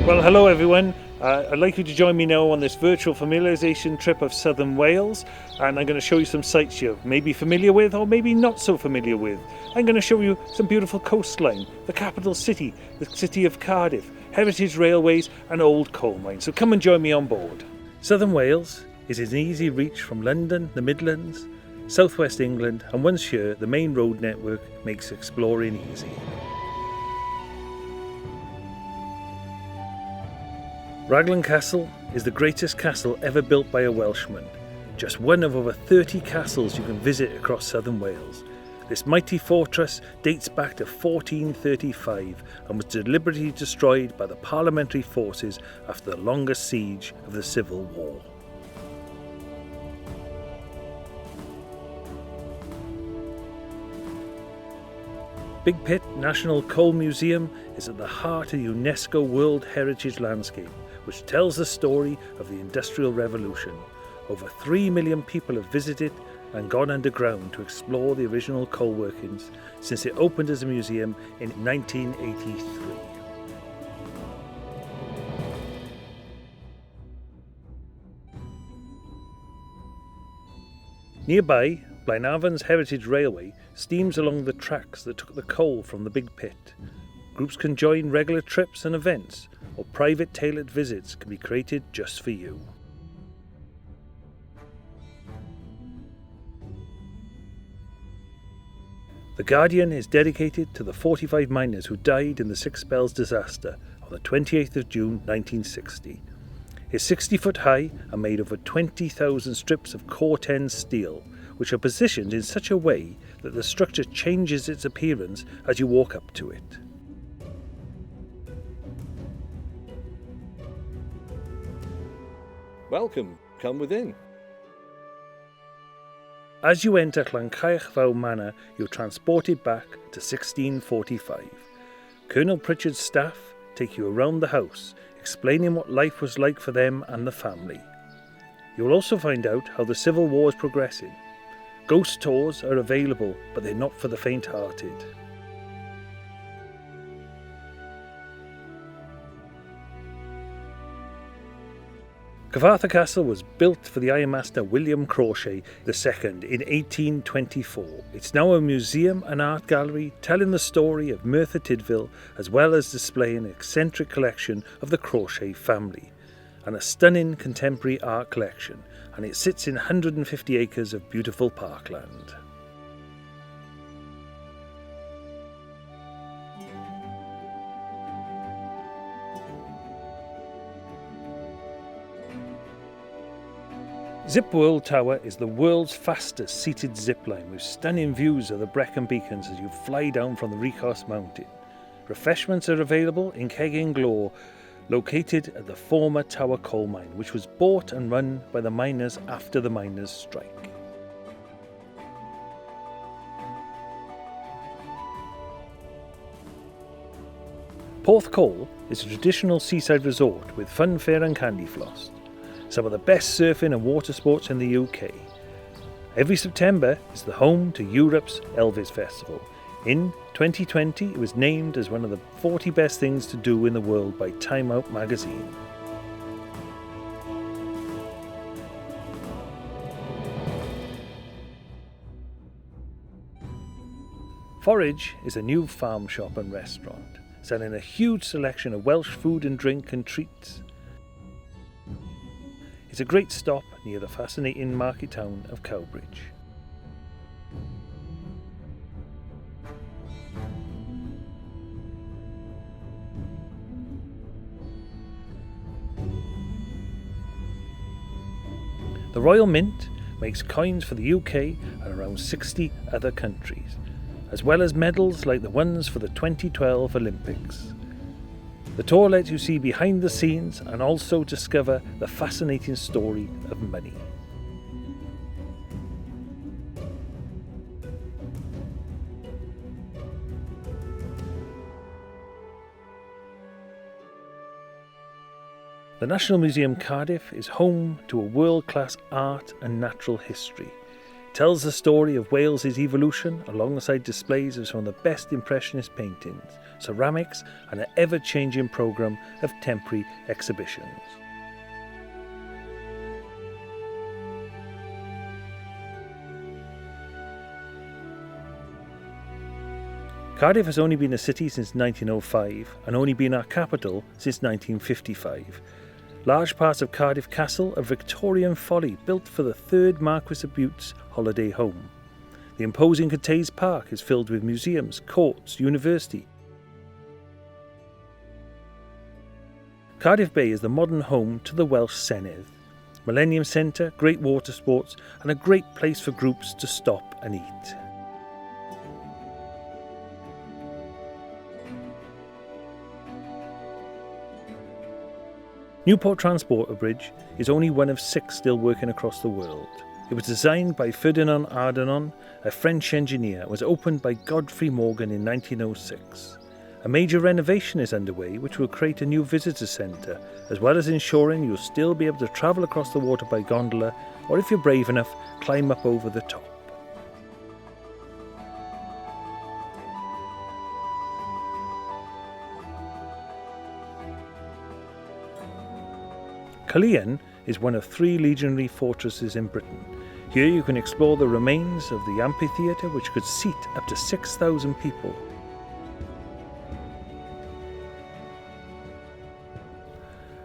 Well, hello everyone. I'd like you to join me now on this virtual familiarisation trip of southern Wales, and I'm going to show you some sites you're maybe familiar with or maybe not so familiar with. I'm going to show you some beautiful coastline, the capital city, the city of Cardiff, heritage railways and old coal mines. So come and join me on board. Southern Wales is in easy reach from London, the Midlands, southwest England, and once here the main road network makes exploring easy. Raglan Castle is the greatest castle ever built by a Welshman, just one of over 30 castles you can visit across southern Wales. This mighty fortress dates back to 1435 and was deliberately destroyed by the parliamentary forces after the longest siege of the Civil War. Big Pit National Coal Museum is at the heart of the UNESCO World Heritage Landscape, which tells the story of the Industrial Revolution. Over 3 million people have visited and gone underground to explore the original coal workings since it opened as a museum in 1983. Nearby, Blaenavon's Heritage Railway steams along the tracks that took the coal from the Big Pit. Groups can join regular trips and events, or private tailored visits can be created just for you. The Guardian is dedicated to the 45 miners who died in the Six Bells disaster on the 28th of June 1960. It's 60 foot high and made of over 20,000 strips of core-10 steel, which are positioned in such a way that the structure changes its appearance as you walk up to it. Welcome, come within. As you enter Llancaiach Manor, you're transported back to 1645. Colonel Pritchard's staff take you around the house, explaining what life was like for them and the family. You'll also find out how the Civil War is progressing. Ghost tours are available, but they're not for the faint-hearted. Cyfarthfa Castle was built for the Ironmaster William Crawshay II in 1824. It's now a museum and art gallery telling the story of Merthyr Tydfil, as well as displaying an eccentric collection of the Crawshay family, and a stunning contemporary art collection, and it sits in 150 acres of beautiful parkland. Zip World Tower is the world's fastest seated zipline with stunning views of the Brecon Beacons as you fly down from the Rhos Mountain. Refreshments are available in Keg and Glor, located at the former Tower coal mine, which was bought and run by the miners after the miners' strike. Porthcawl is a traditional seaside resort with fun fair and candy floss. Some of the best surfing and water sports in the UK. Every September is the home to Europe's Elvis Festival. In 2020, it was named as one of the 40 best things to do in the world by Time Out magazine. Forage is a new farm shop and restaurant, selling a huge selection of Welsh food and drink and treats. It's a great stop near the fascinating market town of Cowbridge. The Royal Mint makes coins for the UK and around 60 other countries, as well as medals like the ones for the 2012 Olympics. The tour lets you see behind the scenes and also discover the fascinating story of money. The National Museum Cardiff is home to a world-class art and natural history. It tells the story of Wales's evolution alongside displays of some of the best Impressionist paintings, ceramics and an ever-changing programme of temporary exhibitions. Cardiff has only been a city since 1905 and only been our capital since 1955. Large parts of Cardiff Castle are Victorian folly built for the 3rd Marquis of Bute's holiday home. The imposing Cathays Park is filled with museums, courts, university. Cardiff Bay is the modern home to the Welsh Senedd, Millennium Centre, great water sports and a great place for groups to stop and eat. Newport Transporter Bridge is only one of 6 still working across the world. It was designed by Ferdinand Ardanon, a French engineer, and was opened by Godfrey Morgan in 1906. A major renovation is underway which will create a new visitor centre, as well as ensuring you'll still be able to travel across the water by gondola, or if you're brave enough, climb up over the top. Caerleon is one of 3 legionary fortresses in Britain. Here you can explore the remains of the amphitheatre which could seat up to 6,000 people.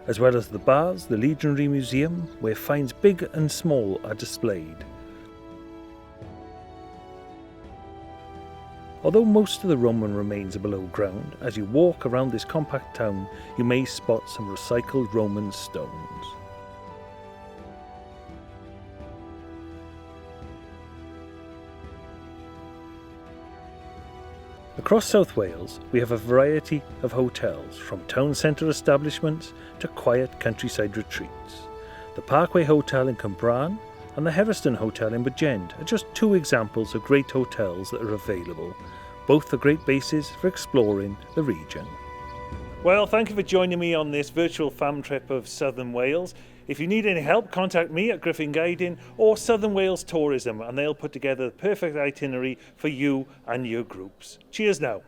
As well as the baths, the Legionary Museum, where finds big and small are displayed. Although most of the Roman remains are below ground, as you walk around this compact town, you may spot some recycled Roman stones. Across South Wales, we have a variety of hotels, from town centre establishments to quiet countryside retreats. The Parkway Hotel in Cwmbran and the Herriston Hotel in Bridgend are just 2 examples of great hotels that are available. Both are great bases for exploring the region. Well, thank you for joining me on this virtual fam trip of Southern Wales. If you need any help, contact me at Griffin Guiding or Southern Wales Tourism, and they'll put together the perfect itinerary for you and your groups. Cheers now.